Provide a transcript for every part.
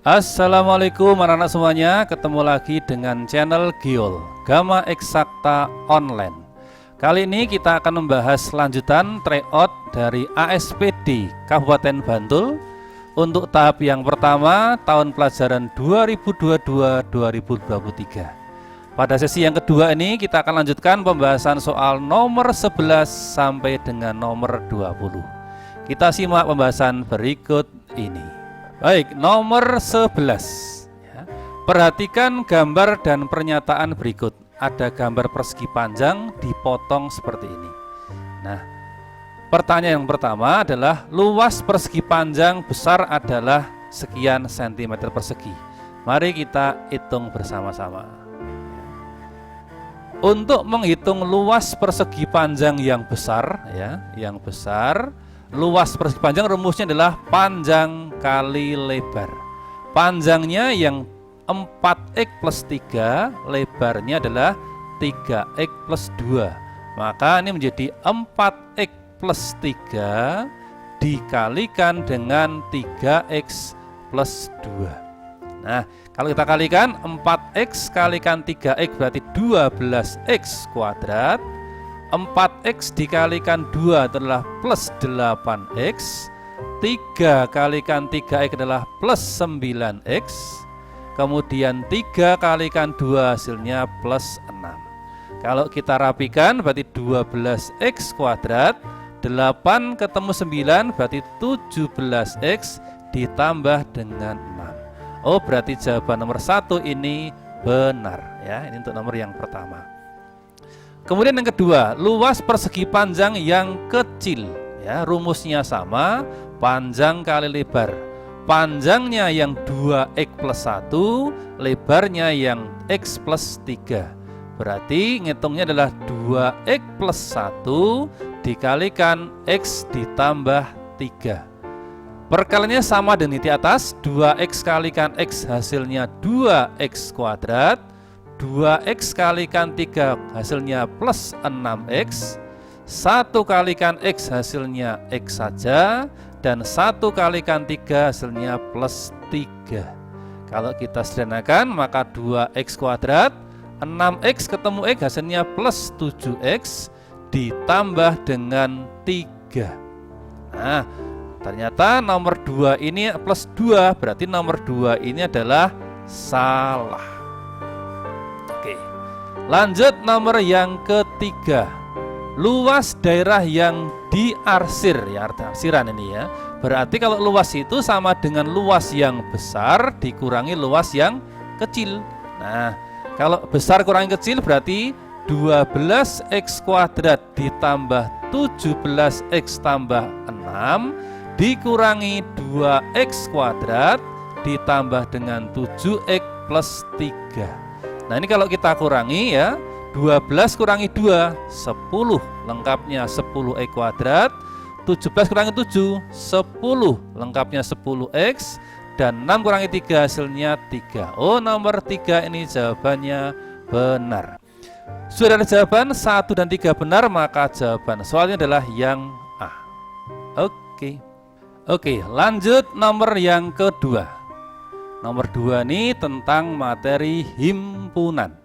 Assalamualaikum anak-anak semuanya, ketemu lagi dengan channel Giol Gamma Eksakta Online. Kali ini kita akan membahas lanjutan tryout dari ASPD Kabupaten Bantul untuk tahap yang pertama tahun pelajaran 2022-2023. Pada sesi yang kedua ini kita akan lanjutkan pembahasan soal nomor 11 sampai dengan nomor 20. Kita simak pembahasan berikut ini. Baik, nomor 11 ya. Perhatikan gambar dan pernyataan berikut. Ada gambar persegi panjang dipotong seperti ini. Nah, pertanyaan yang pertama adalah luas persegi panjang besar adalah sekian sentimeter persegi. Mari kita hitung bersama-sama. Untuk menghitung luas persegi panjang yang besar ya, luas persegi panjang rumusnya adalah panjang kali lebar. Panjangnya yang 4x plus 3, lebarnya adalah 3x plus 2. Maka ini menjadi 4x plus 3 dikalikan dengan 3x plus 2. Nah, kalau kita kalikan 4x kalikan 3x berarti 12x kuadrat. 4x dikalikan 2 adalah plus 8x, 3 kalikan 3x adalah plus 9x, kemudian 3 kalikan 2 hasilnya plus 6. Kalau kita rapikan berarti 12x kuadrat, 8 ketemu 9 berarti 17x ditambah dengan 6. Oh, berarti jawaban nomor 1 ini benar ya. Ini untuk nomor yang pertama. Kemudian yang kedua, luas persegi panjang yang kecil ya, rumusnya sama, panjang kali lebar. Panjangnya yang 2x plus 1, lebarnya yang x plus 3. Berarti ngitungnya adalah 2x plus 1 dikalikan x ditambah 3. Perkaliannya sama dengan di atas, 2x kalikan x hasilnya 2x kuadrat. 2x kalikan 3 hasilnya plus 6x, 1 kalikan x hasilnya x saja, dan 1 kalikan 3 hasilnya plus 3. Kalau kita sederhanakan maka 2x kuadrat, 6x ketemu x hasilnya plus 7x ditambah dengan 3. Nah, ternyata nomor 2 ini plus 2, berarti nomor 2 ini adalah salah. Oke, lanjut nomor yang ketiga. Luas daerah yang diarsir ya, arsiran ini ya. Berarti kalau luas itu sama dengan luas yang besar dikurangi luas yang kecil. Nah, kalau besar kurangi kecil berarti 12x kuadrat ditambah 17x tambah 6 dikurangi 2x kuadrat ditambah dengan 7x plus 3. Nah, ini kalau kita kurangi ya, 12 kurangi 2, 10, lengkapnya 10x kuadrat, 17 kurangi 7, 10, lengkapnya 10x, dan 6 kurangi 3 hasilnya 3. Oh, nomor 3 ini jawabannya benar. Sudah ada jawaban 1 dan 3 benar, maka jawaban soalnya adalah yang A. Oke, lanjut nomor yang kedua. Nomor 2 ini tentang materi himpunan.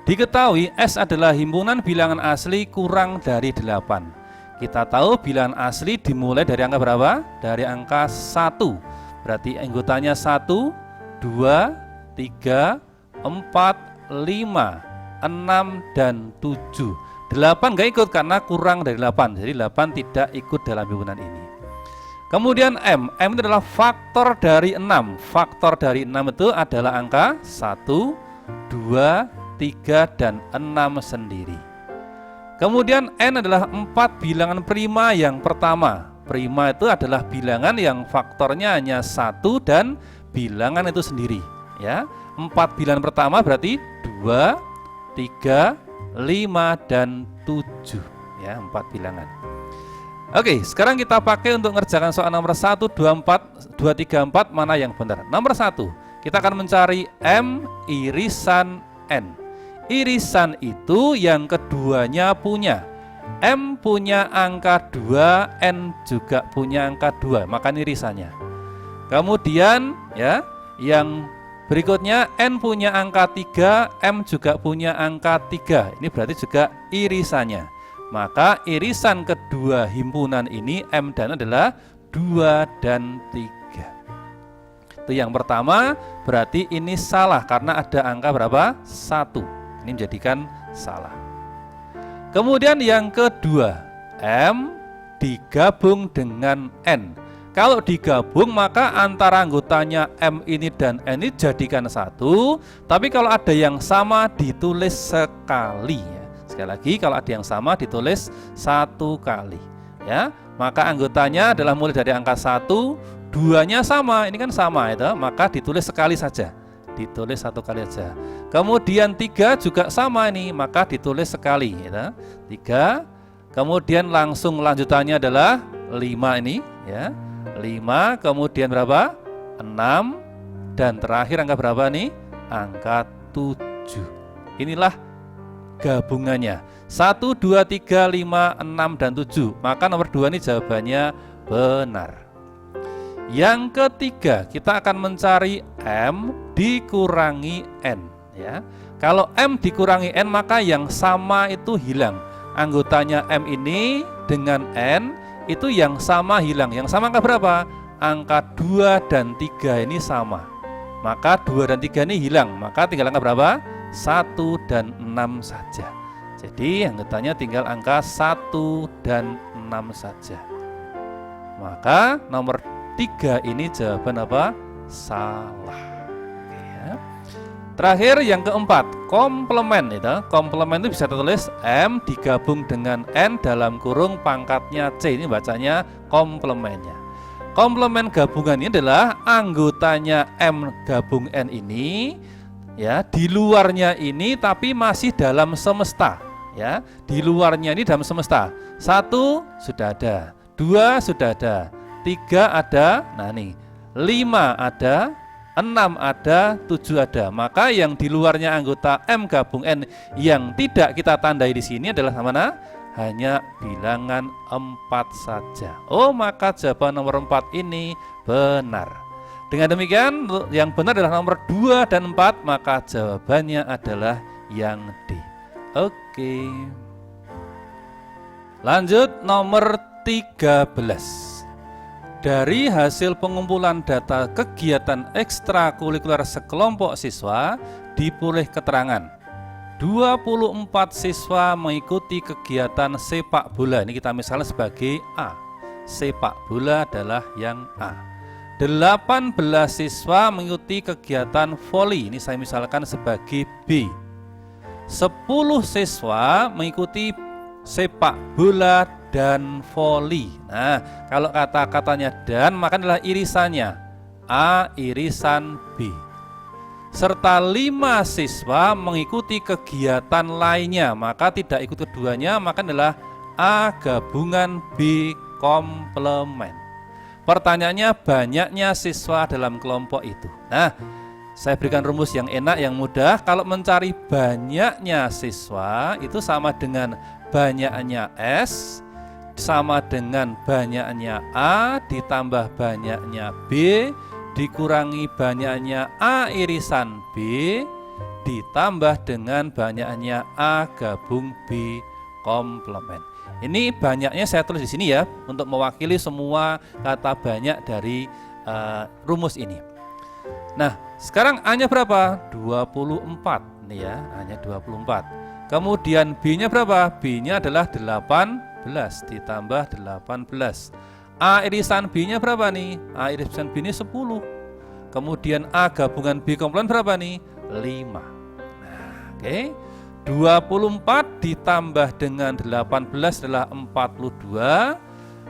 Diketahui S adalah himpunan bilangan asli kurang dari 8. Kita tahu bilangan asli dimulai dari angka berapa? Dari angka 1. Berarti anggotanya 1, 2, 3, 4, 5, 6, dan 7. 8 nggak ikut karena kurang dari 8. Jadi 8 tidak ikut dalam himpunan ini. Kemudian M itu adalah faktor dari 6. Faktor dari 6 itu adalah angka 1, 2, 3, dan 6 sendiri. Kemudian N adalah 4 bilangan prima yang pertama. Prima itu adalah bilangan yang faktornya hanya 1 dan bilangan itu sendiri ya. 4 bilangan pertama berarti 2, 3, 5, dan 7 ya, 4 bilangan. Oke, sekarang kita pakai untuk mengerjakan soal nomor 1, 2, 4, 2, 3, 4 mana yang benar. Nomor 1, kita akan mencari M irisan N. Irisan itu yang keduanya punya. M punya angka 2, N juga punya angka 2, maka ini irisannya. Kemudian ya, Yang berikutnya N punya angka 3, M juga punya angka 3. Ini berarti juga irisannya. Maka irisan kedua himpunan ini M dan N adalah 2 dan 3. Itu yang pertama, berarti ini salah karena ada angka berapa? 1. Ini menjadikan salah. Kemudian yang kedua, M digabung dengan N. Kalau digabung maka antara anggotanya M ini dan N ini jadikan satu. Tapi kalau ada yang sama ditulis sekali ya. Sekali lagi, kalau ada yang sama ditulis satu kali ya. Maka anggotanya adalah mulai dari angka 1, 2-nya sama, ini kan sama itu, maka ditulis sekali saja. Ditulis satu kali saja. Kemudian 3 juga sama ini, maka ditulis sekali ya. 3. Kemudian langsung lanjutannya adalah 5 ini ya. 5, kemudian berapa? 6, dan terakhir angka berapa nih? Angka 7. Inilah gabungannya 1, 2, 3, 5, 6, dan 7. Maka nomor 2 ini jawabannya benar. Yang ketiga, kita akan mencari M dikurangi N ya. Kalau M dikurangi N maka yang sama itu hilang. Anggotanya M ini dengan N itu yang sama hilang. Yang sama angka berapa? Angka 2 dan 3 ini sama. Maka 2 dan 3 ini hilang. Maka tinggal angka berapa? 1 dan 6 saja. Jadi anggotanya tinggal angka 1 dan 6 saja. Maka nomor 3 ini jawaban apa? Salah. Oke, ya. Terakhir yang keempat, komplement itu. Komplement itu bisa tertulis M digabung dengan N dalam kurung pangkatnya C. Ini bacanya komplementnya. Komplement gabungan ini adalah anggotanya M gabung N ini ya, di luarnya ini tapi masih dalam semesta ya. Di luarnya ini dalam semesta. 1 sudah ada, 2 sudah ada, 3 ada, nah nih 5 ada, 6 ada, 7 ada. Maka yang di luarnya anggota M gabung N yang tidak kita tandai di sini adalah mana? Hanya bilangan 4 saja. Oh, maka jawaban nomor 4 ini benar. Dengan demikian yang benar adalah nomor 2 dan 4, maka jawabannya adalah yang D. Oke. Lanjut nomor 13. Dari hasil pengumpulan data kegiatan ekstrakurikuler sekelompok siswa diperoleh keterangan 24 siswa mengikuti kegiatan sepak bola. Ini kita misalnya sebagai A. Sepak bola adalah yang A. 18 siswa mengikuti kegiatan voli. Ini saya misalkan sebagai B. 10 siswa mengikuti sepak bola dan voli. Nah, kalau kata-katanya dan maka adalah irisannya A irisan B. Serta 5 siswa mengikuti kegiatan lainnya, maka tidak ikut keduanya, maka adalah A gabungan B komplement. Pertanyaannya banyaknya siswa dalam kelompok itu. Nah, saya berikan rumus yang enak, yang mudah. Kalau mencari banyaknya siswa itu sama dengan banyaknya S sama dengan banyaknya A ditambah banyaknya B dikurangi banyaknya A irisan B ditambah dengan banyaknya A gabung B komplement. Ini banyaknya saya tulis di sini ya untuk mewakili semua kata banyak dari rumus ini. Nah, sekarang A-nya berapa? 24 nih ya, A-nya 24. Kemudian B-nya berapa? B-nya adalah 18 ditambah 18. A irisan B-nya berapa nih? A irisan B ini 10. Kemudian A gabungan B komplement berapa nih? 5. Nah, oke. 24 ditambah dengan 18 adalah 42.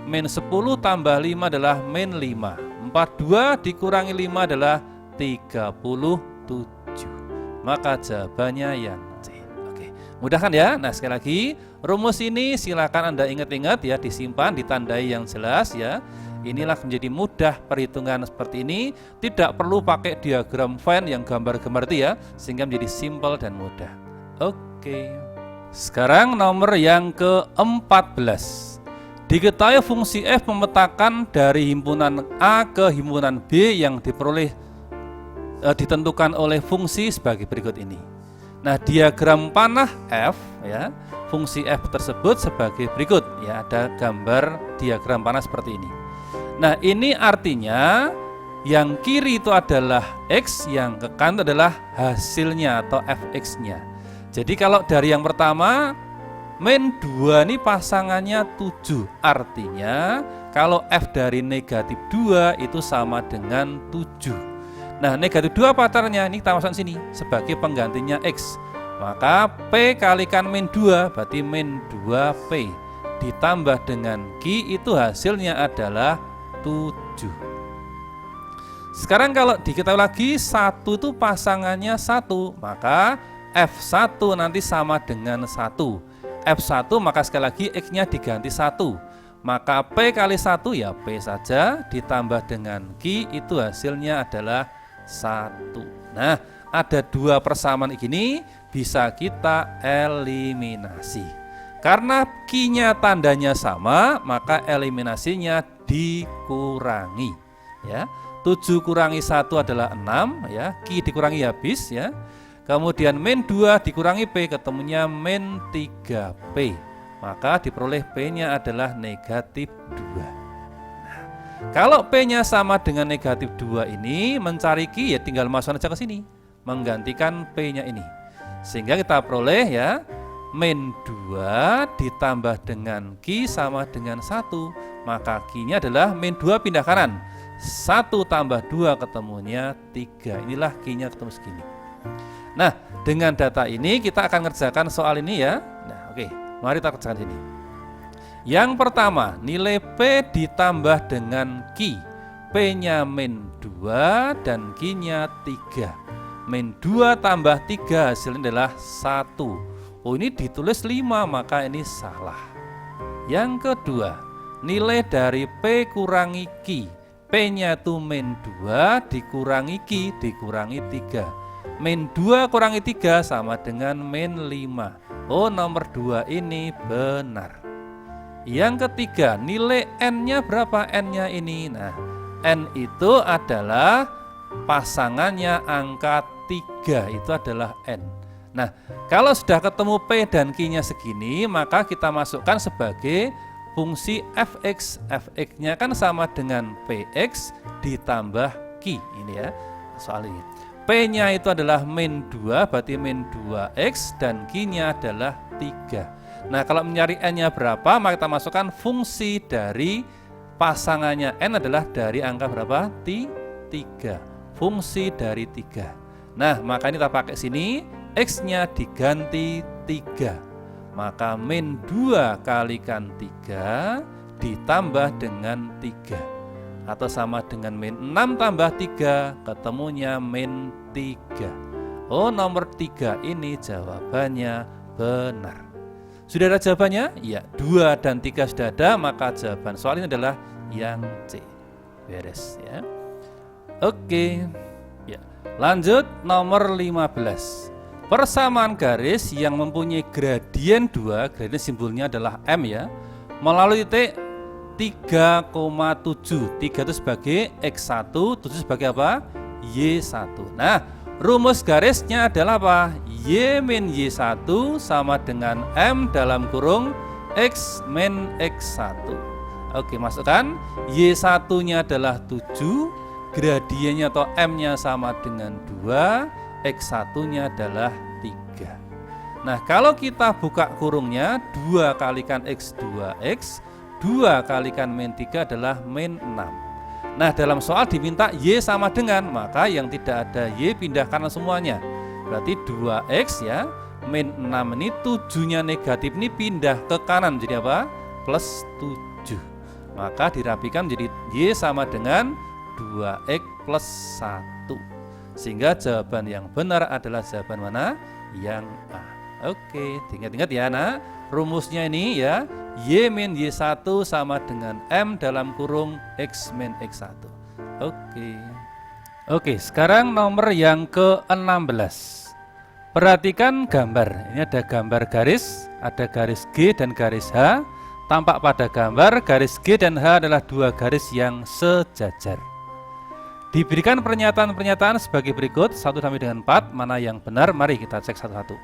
Min 10 tambah 5 adalah min 5. 42 dikurangi 5 adalah 37. Maka jawabannya yang C. Oke, mudah kan ya? Nah, sekali lagi rumus ini silakan Anda ingat-ingat ya, disimpan, ditandai yang jelas ya. Inilah menjadi mudah perhitungan seperti ini, tidak perlu pakai diagram Venn yang gambar-gambar itu ya, sehingga menjadi simpel dan mudah. Oke. Sekarang nomor yang ke-14. Diketahui fungsi F memetakan dari himpunan A ke himpunan B yang diperoleh ditentukan oleh fungsi sebagai berikut ini. Nah, diagram panah F ya, fungsi F tersebut sebagai berikut ya, ada gambar diagram panah seperti ini. Nah, ini artinya yang kiri itu adalah X, yang ke kanan adalah hasilnya atau Fx-nya. Jadi kalau dari yang pertama min 2 ini pasangannya 7, artinya kalau F dari negatif 2 itu sama dengan 7. Nah, negatif 2 pacarnya ini kita masukkan sini sebagai penggantinya X. Maka P kalikan min 2 berarti min 2P ditambah dengan Q itu hasilnya adalah 7. Sekarang kalau diketahui lagi 1 itu pasangannya 1, maka F1 nanti sama dengan 1. F1 maka sekali lagi X-nya diganti 1. Maka P kali 1 ya P saja ditambah dengan Q itu hasilnya adalah 1. Nah, ada 2 persamaan ini bisa kita eliminasi. Karena Q-nya tandanya sama, maka eliminasinya dikurangi ya. 7 kurangi 1 adalah 6 ya, Q dikurangi habis ya. Kemudian min 2 dikurangi P ketemunya min 3P. Maka diperoleh P-nya adalah negatif 2. Kalau P-nya sama dengan negatif 2 ini, mencari Q ya tinggal masukkan aja ke sini, menggantikan P-nya ini. Sehingga kita peroleh ya, min 2 ditambah dengan Q sama dengan 1. Maka Q-nya adalah min 2 pindah kanan. 1 tambah 2 ketemunya 3. Inilah Q-nya ketemu segini. Nah, dengan data ini kita akan ngerjakan soal ini ya. Nah, oke, mari kita kerjakan sini. Yang pertama, nilai P ditambah dengan Q. P-nya min 2 dan Q-nya 3. Min 2 tambah 3 hasilnya adalah 1. Oh, ini ditulis 5, maka ini salah. Yang kedua, nilai dari P kurangi Q. P-nya itu min 2 dikurangi Q dikurangi 3. Min 2 kurangi 3 sama dengan min 5. Oh, nomor 2 ini benar. Yang ketiga, nilai N-nya berapa? N-nya ini. Nah, N itu adalah pasangannya angka 3, itu adalah N. Nah, kalau sudah ketemu P dan Q-nya segini, maka kita masukkan sebagai fungsi Fx. Fx-nya kan sama dengan Px ditambah Q. Ini ya, soal ini. P-nya itu adalah min 2, berarti min 2x, dan Q-nya adalah 3. Nah, kalau mencari N-nya berapa, maka kita masukkan fungsi dari pasangannya N adalah dari angka berapa? 3. Fungsi dari 3. Nah, maka ini kita pakai sini, X-nya diganti 3. Maka min 2 kalikan 3 ditambah dengan 3. Atau sama dengan min 6 tambah 3, ketemunya min 3. Oh, nomor 3 ini jawabannya benar. Sudah ada jawabannya? Ya, 2 dan 3 sudah ada, maka jawaban soal ini adalah yang C. Beres ya. Oke. Ya. Lanjut nomor 15. Persamaan garis yang mempunyai gradien 2, gradien simbolnya adalah M ya, melalui titik 3,7. 3 itu sebagai X1, 7 sebagai apa? Y1. Nah, rumus garisnya adalah apa? Y min Y1 sama dengan M dalam kurung X min X1. Oke, masukkan. Y1-nya adalah 7, gradiennya atau M-nya sama dengan 2, X1-nya adalah 3. Nah, kalau kita buka kurungnya, 2 kalikan X2X, 2 kalikan min 3 adalah min 6. Nah, dalam soal diminta Y sama dengan, maka yang tidak ada Y pindah kanan semuanya. Berarti 2X ya, min 6 ini 7-nya negatif ini pindah ke kanan jadi apa? Plus 7. Maka dirapikan menjadi Y sama dengan 2X plus 1. Sehingga jawaban yang benar adalah jawaban mana? Yang A. Oke, ingat-ingat ya nak, rumusnya ini ya, Y min Y1 sama dengan M dalam kurung X min X1. Oke, sekarang nomor yang ke-16. Perhatikan gambar. Ini ada gambar garis, ada garis G dan garis H. Tampak pada gambar garis G dan H adalah 2 garis yang sejajar. Diberikan pernyataan-pernyataan sebagai berikut 1 sampai dengan 4, mana yang benar? Mari kita cek satu-satu.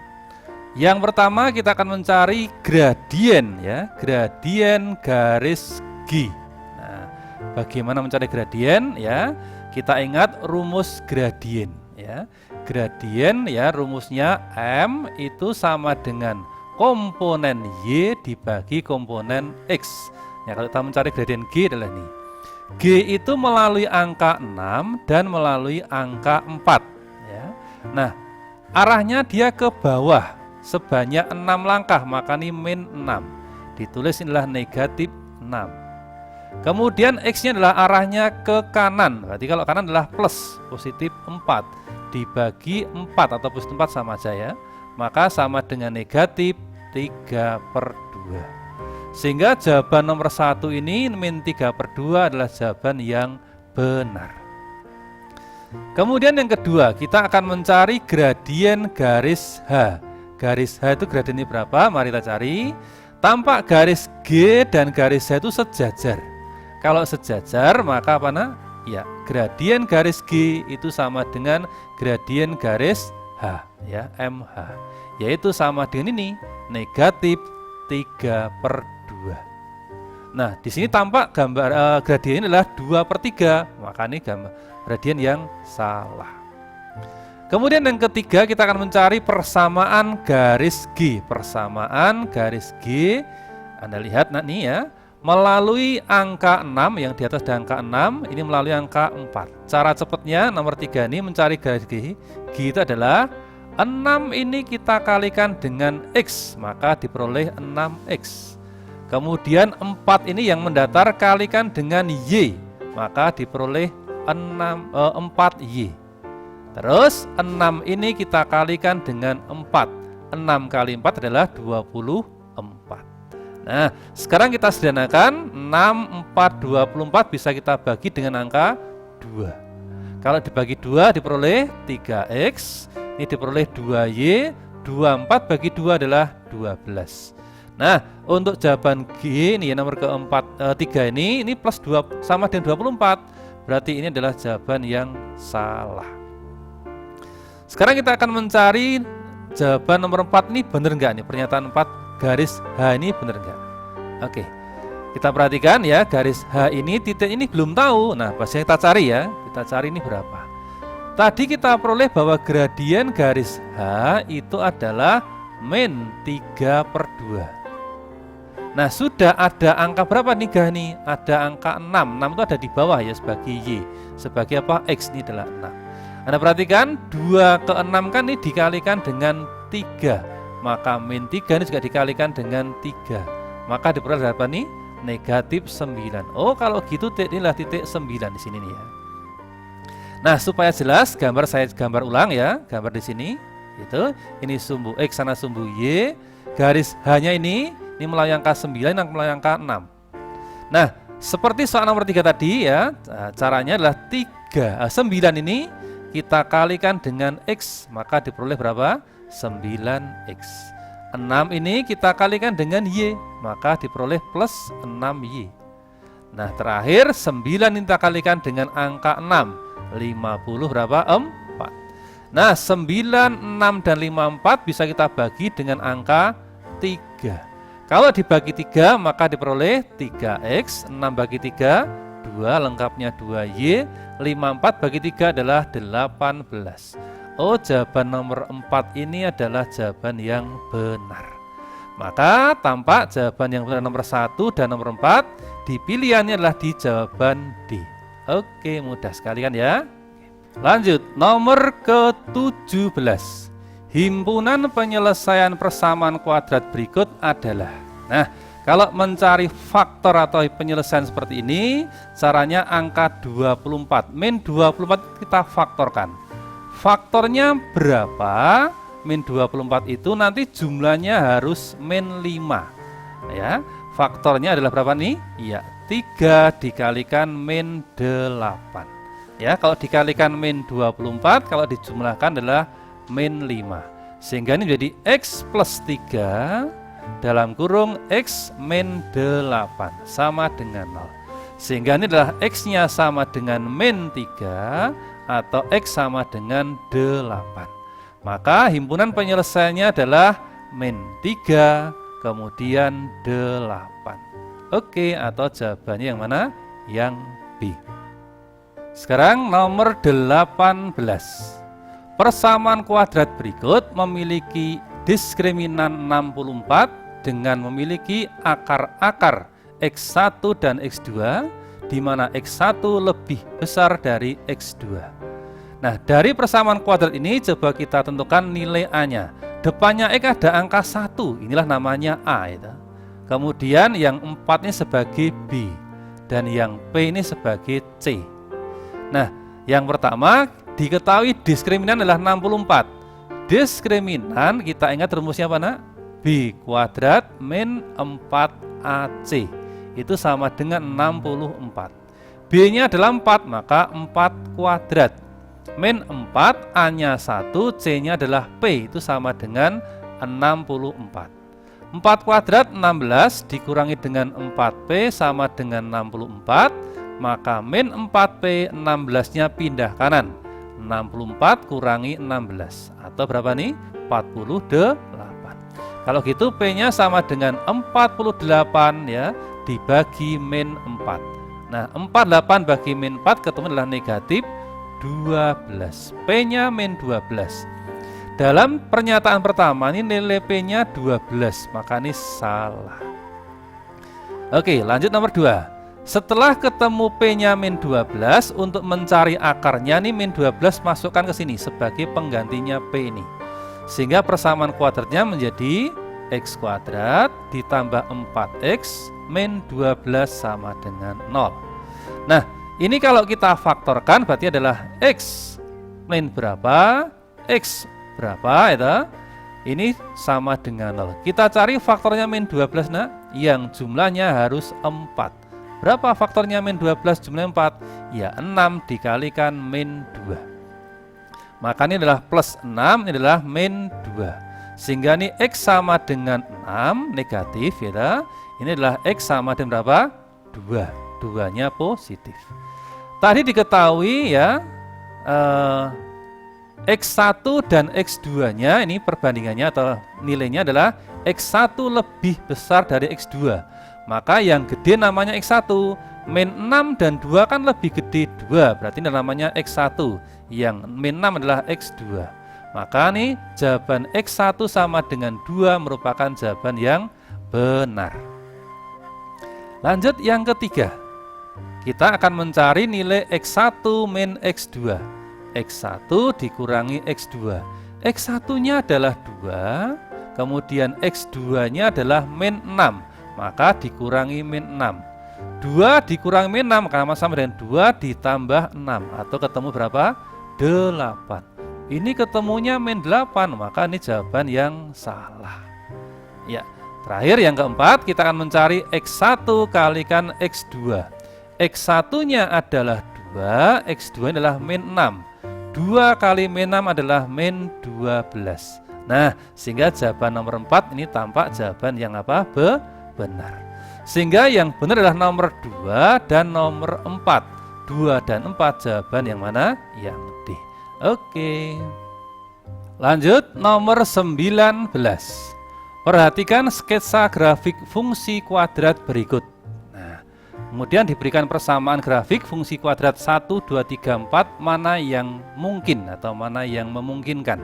Yang pertama kita akan mencari gradien ya, gradien garis G. Nah, bagaimana mencari gradien ya? Kita ingat rumus gradien ya. Gradien ya rumusnya M itu sama dengan komponen Y dibagi komponen X. Ya, kalau kita mencari gradien G adalah ini. G itu melalui angka 6 dan melalui angka 4 ya. Nah, arahnya dia ke bawah sebanyak 6 langkah, maka ini min 6. Ditulis inilah negatif 6. Kemudian X-nya adalah arahnya ke kanan. Berarti kalau kanan adalah plus, positif 4 dibagi 4 atau positif 4 sama aja ya. Maka sama dengan negatif 3/2. Sehingga jawaban nomor 1 ini min 3/2 adalah jawaban yang benar. Kemudian yang kedua, kita akan mencari gradien garis H. Garis H itu gradiennya berapa? Mari kita cari. Tampak garis G dan garis H itu sejajar. Kalau sejajar maka apa nak? Ya, gradien garis G itu sama dengan gradien garis H ya, MH. Yaitu sama dengan ini, negatif 3/2. Nah, di sini tampak gambar gradien adalah 2/3, maka ini gambar gradien yang salah. Kemudian yang ketiga kita akan mencari persamaan garis G. Persamaan garis G, Anda lihat nah nih ya, melalui angka 6, yang di atas ada angka 6, ini melalui angka 4. Cara cepatnya nomor 3 ini mencari garis G. G itu adalah 6 ini kita kalikan dengan X, maka diperoleh 6X. Kemudian 4 ini yang mendatar kalikan dengan Y, maka diperoleh 4Y. Terus 6 ini kita kalikan dengan 4. 6 kali 4 adalah 24. Nah, sekarang kita sederhanakan. 6, 4, 24 bisa kita bagi dengan angka 2. Kalau dibagi 2 diperoleh 3X, ini diperoleh 2Y, 24 bagi 2 adalah 12. Nah, untuk jawaban G ini ya, nomor keempat 3 ini plus 2 sama dengan 24. Berarti ini adalah jawaban yang salah. Sekarang kita akan mencari jawaban nomor 4 ini benar enggak nih? Pernyataan 4 garis H ini benar enggak? Oke. Kita perhatikan ya, garis H ini titik ini belum tahu. Nah, pasti kita cari ya. Kita cari ini berapa? Tadi kita peroleh bahwa gradien garis H itu adalah min 3/2. Nah, sudah ada angka berapa nih Gah nih? Ada angka 6. 6 itu ada di bawah ya sebagai Y. Sebagai apa? X ini adalah 6. Anda perhatikan 2 ke 6 kan ini dikalikan dengan 3. Maka min 3 ini juga dikalikan dengan 3. Maka diperoleh apa nih? Negatif 9. Oh, kalau gitu inilah titik 9 di sini nih ya. Nah, supaya jelas saya gambar ulang ya. Gambar di sini itu ini sumbu X sana sumbu Y. Garis H-nya ini melalui angka 9 dan melalui angka 6. Nah, seperti soal nomor 3 tadi ya, caranya adalah 9 ini kita kalikan dengan X, maka diperoleh berapa? 9X. 6 ini kita kalikan dengan Y, maka diperoleh plus 6Y. Nah, terakhir 9 ini kita kalikan dengan angka 6, 50 berapa? 4. Nah, 9, 6, dan 54 bisa kita bagi dengan angka 3. Kalau dibagi 3 maka diperoleh 3X, 6 bagi 3, 2 lengkapnya 2Y, 54 bagi 3 adalah 18. Oh, jawaban nomor 4 ini adalah jawaban yang benar. Maka tampak jawaban yang benar nomor 1 dan nomor 4 dipilihannya adalah di jawaban D. Oke, mudah sekali kan ya. Lanjut, nomor ke-17. Himpunan penyelesaian persamaan kuadrat berikut adalah. Nah, kalau mencari faktor atau penyelesaian seperti ini, caranya angka 24. Min 24 kita faktorkan. Faktornya berapa? Min 24 itu nanti jumlahnya harus min 5. Ya, faktornya adalah berapa nih? Iya, 3 dikalikan min 8. Ya, kalau dikalikan min 24, kalau dijumlahkan adalah min 5. Sehingga ini menjadi X plus 3 dalam kurung X min 8 sama dengan 0. Sehingga ini adalah X-nya sama dengan min 3 atau X sama dengan 8. Maka himpunan penyelesaiannya adalah min 3 kemudian 8. Oke, atau jawabannya yang mana? Yang B. Sekarang nomor 18. Persamaan kuadrat berikut memiliki diskriminan 64 dengan memiliki akar-akar X1 dan X2, di mana X1 lebih besar dari X2. Nah, dari persamaan kuadrat ini coba kita tentukan nilai A-nya. Depannya X ada angka 1, inilah namanya A. Itu. Kemudian yang 4 ini sebagai B, dan yang P ini sebagai C. Nah, yang pertama diketahui diskriminan adalah 64. Diskriminan kita ingat rumusnya apa nak? B kuadrat min 4AC. Itu sama dengan 64. B-nya adalah 4, maka 4 kuadrat. Min 4, A-nya 1, C-nya adalah P, itu sama dengan 64. 4 kuadrat 16 dikurangi dengan 4P sama dengan 64, maka min 4P 16-nya pindah kanan. 64 kurangi 16, atau berapa nih? 48. Kalau gitu P-nya sama dengan 48 ya, dibagi min 4. Nah, 48 bagi min 4 ketemu adalah negatif 12. P-nya min 12. Dalam pernyataan pertama ini nilai P-nya 12, maka ini salah. Oke, lanjut nomor 2. Setelah ketemu P-nya min 12, untuk mencari akarnya nih min 12 masukkan ke sini sebagai penggantinya P ini. Sehingga persamaan kuadratnya menjadi X kuadrat ditambah 4X min 12 sama dengan 0. Nah, ini kalau kita faktorkan berarti adalah X min berapa? X berapa itu? Ini sama dengan 0. Kita cari faktornya min 12 nak, yang jumlahnya harus 4. Berapa faktornya min 12 jumlahnya 4? Ya 6 dikalikan min 2. Maka ini adalah plus 6, ini adalah min 2. Sehingga ini X sama dengan 6 negatif ya. Ini adalah X sama dengan berapa? 2. 2-nya positif. Tadi diketahui ya X1 dan X2-nya ini perbandingannya atau nilainya adalah X1 lebih besar dari X2. Maka yang gede namanya X1. Min 6 dan 2 kan lebih gede 2, berarti ini namanya X1. Yang min 6 adalah X2. Maka nih jawaban X1 sama dengan 2 merupakan jawaban yang benar. Lanjut yang ketiga. Kita akan mencari nilai X1 min X2. X1 dikurangi X2. X1-nya adalah 2, kemudian X2-nya adalah min 6, maka dikurangi min 6. 2 dikurangi min 6, karena sama dengan 2 ditambah 6, atau ketemu berapa? 8. Ini ketemunya min 8, maka ini jawaban yang salah. Ya, terakhir yang keempat, kita akan mencari X1 kalikan X2. X1-nya adalah 2, X2 adalah min 6. 2 kali min 6 adalah min 12. Nah, sehingga jawaban nomor 4 ini tampak jawaban yang apa? Benar. Sehingga yang benar adalah nomor 2 dan nomor 4. 2 dan 4 jawaban yang mana? Yang D. Oke. Lanjut nomor 19. Perhatikan sketsa grafik fungsi kuadrat berikut. Kemudian diberikan persamaan grafik fungsi kuadrat 1, 2, 3, 4 mana yang mungkin atau mana yang memungkinkan.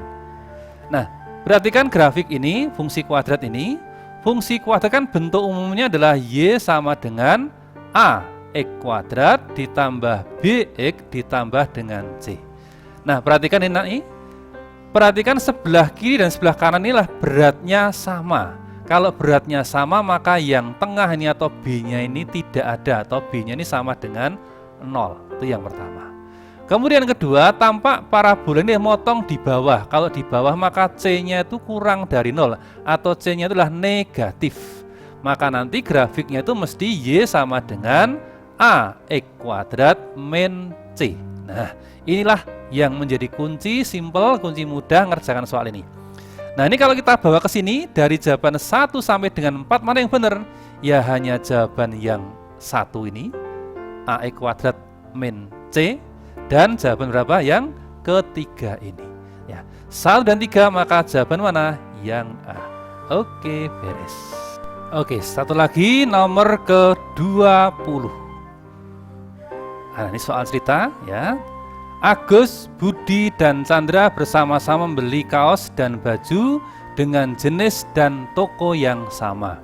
Nah, perhatikan grafik ini, fungsi kuadrat ini. Fungsi kuadrat kan bentuk umumnya adalah Y sama dengan A X kuadrat ditambah BX ditambah dengan C. Nah, perhatikan ini. Perhatikan sebelah kiri dan sebelah kanan inilah beratnya sama. Kalau beratnya sama, maka yang tengah ini atau B-nya ini tidak ada, atau B-nya ini sama dengan 0. Itu yang pertama. Kemudian kedua, tampak parabola ini motong di bawah. Kalau di bawah maka C-nya itu kurang dari 0, atau C-nya itu adalah negatif. Maka nanti grafiknya itu mesti Y sama dengan A X kuadrat min C. Nah, inilah yang menjadi kunci simpel, kunci mudah ngerjakan soal ini. Nah, ini kalau kita bawa ke sini dari jawaban 1 sampai dengan 4 mana yang benar? Ya hanya jawaban yang 1 ini. AE kuadrat min C, dan jawaban berapa? Yang ketiga ini. Ya, 1 dan 3, maka jawaban mana? Yang A. Oke, beres. Oke, satu lagi nomor ke-20. Nah, ini soal cerita ya. Agus, Budi, dan Chandra bersama-sama membeli kaos dan baju dengan jenis dan toko yang sama.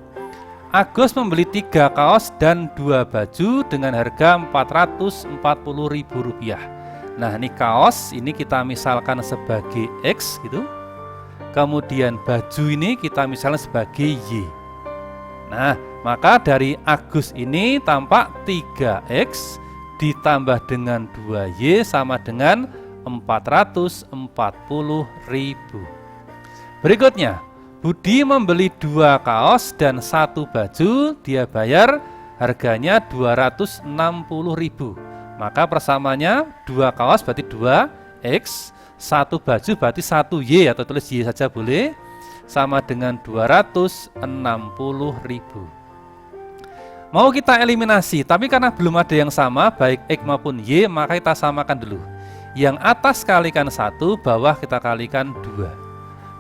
Agus membeli 3 kaos dan 2 baju dengan harga Rp440.000. Nah, ini kaos ini kita misalkan sebagai X gitu. Kemudian baju ini kita misalnya sebagai Y. Nah, maka dari Agus ini tampak 3X ditambah dengan 2Y sama dengan 440.000. Berikutnya, Budi membeli 2 kaos dan 1 baju, dia bayar harganya 260.000. Maka persamanya 2 kaos berarti 2X, 1 baju berarti 1Y atau tulis Y saja boleh, sama dengan 260.000. Mau kita eliminasi, tapi karena belum ada yang sama baik X maupun Y, maka kita samakan dulu. Yang atas kalikan 1, bawah kita kalikan 2.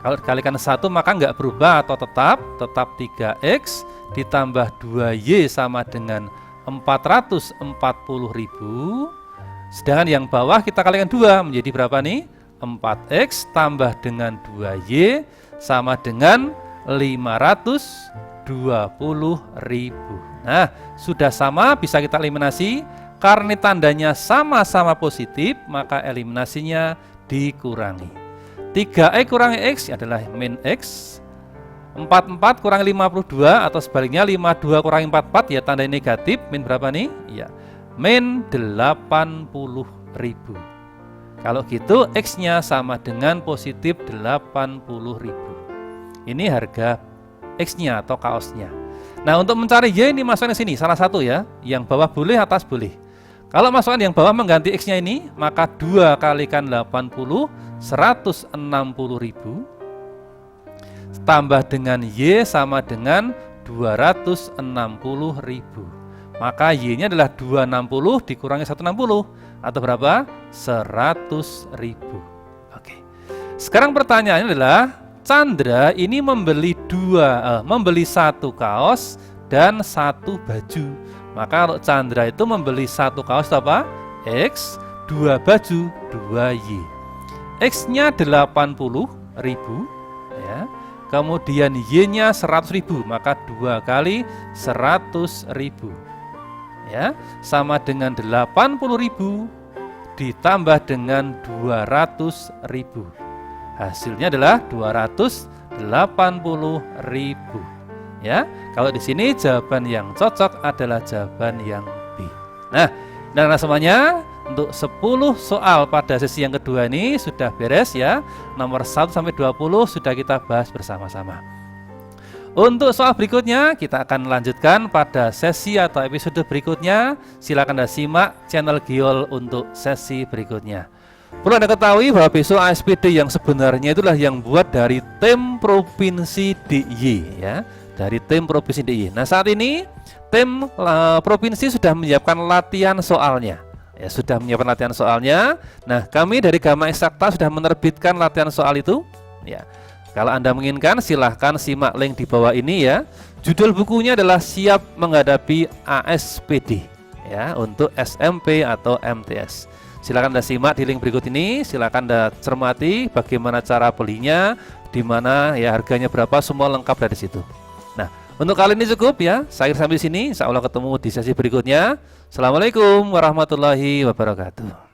Kalau dikalikan 1 maka nggak berubah atau tetap 3X ditambah 2Y sama dengan 440.000. Sedangkan yang bawah kita kalikan 2 menjadi berapa nih? 4X tambah dengan 2Y sama dengan 520.000. Nah, sudah sama bisa kita eliminasi. Karena tandanya sama-sama positif, maka eliminasinya dikurangi. 3X kurangi X adalah min X. 44 kurangi 52 atau sebaliknya 52 kurangi 44 ya tanda negatif. Min berapa nih? Ya, min 80.000. Kalau gitu X-nya sama dengan positif 80.000. Ini harga X-nya atau kaosnya. Nah, untuk mencari Y ini masukkan ke sini, salah satu ya. Yang bawah boleh, atas boleh. Kalau masukkan yang bawah mengganti X-nya ini, maka 2 kalikan 80, 160.000. Tambah dengan Y sama dengan 260.000. Maka Y-nya adalah 260 dikurangi 160. Atau berapa? 100.000. Oke. Sekarang pertanyaannya adalah, Chandra ini membeli 1 kaos dan 1 baju. Maka kalau Chandra itu membeli 1 kaos apa? X, 2 baju, 2Y. X-nya 80.000 ya. Kemudian Y-nya 100.000, maka 2 kali 100.000 ya, sama dengan 80.000 ditambah dengan 200.000. Hasilnya adalah 280.000 ya. Kalau di sini jawaban yang cocok adalah jawaban yang B. Nah, dan semuanya untuk 10 soal pada sesi yang kedua ini sudah beres ya. Nomor 1 sampai 20 sudah kita bahas bersama-sama. Untuk soal berikutnya kita akan lanjutkan pada sesi atau episode berikutnya. Silakan Anda simak channel Giol untuk sesi berikutnya. Perlu Anda ketahui bahwa besok ASPD yang sebenarnya itulah yang buat dari tim Provinsi DIY ya, dari tim Provinsi DIY. Nah, saat ini tim provinsi sudah menyiapkan latihan soalnya. Ya, sudah menyiapkan latihan soalnya. Nah, kami dari Gama Eksakta sudah menerbitkan latihan soal itu ya. Kalau Anda menginginkan silahkan simak link di bawah ini ya. Judul bukunya adalah Siap Menghadapi ASPD ya, untuk SMP atau MTS. Silakan Anda simak di link berikut ini. Silakan Anda cermati bagaimana cara belinya, di mana ya harganya berapa, semua lengkap dari situ. Nah, untuk kali ini cukup ya. Saya sampai sini. Insya Allah ketemu di sesi berikutnya. Assalamualaikum warahmatullahi wabarakatuh.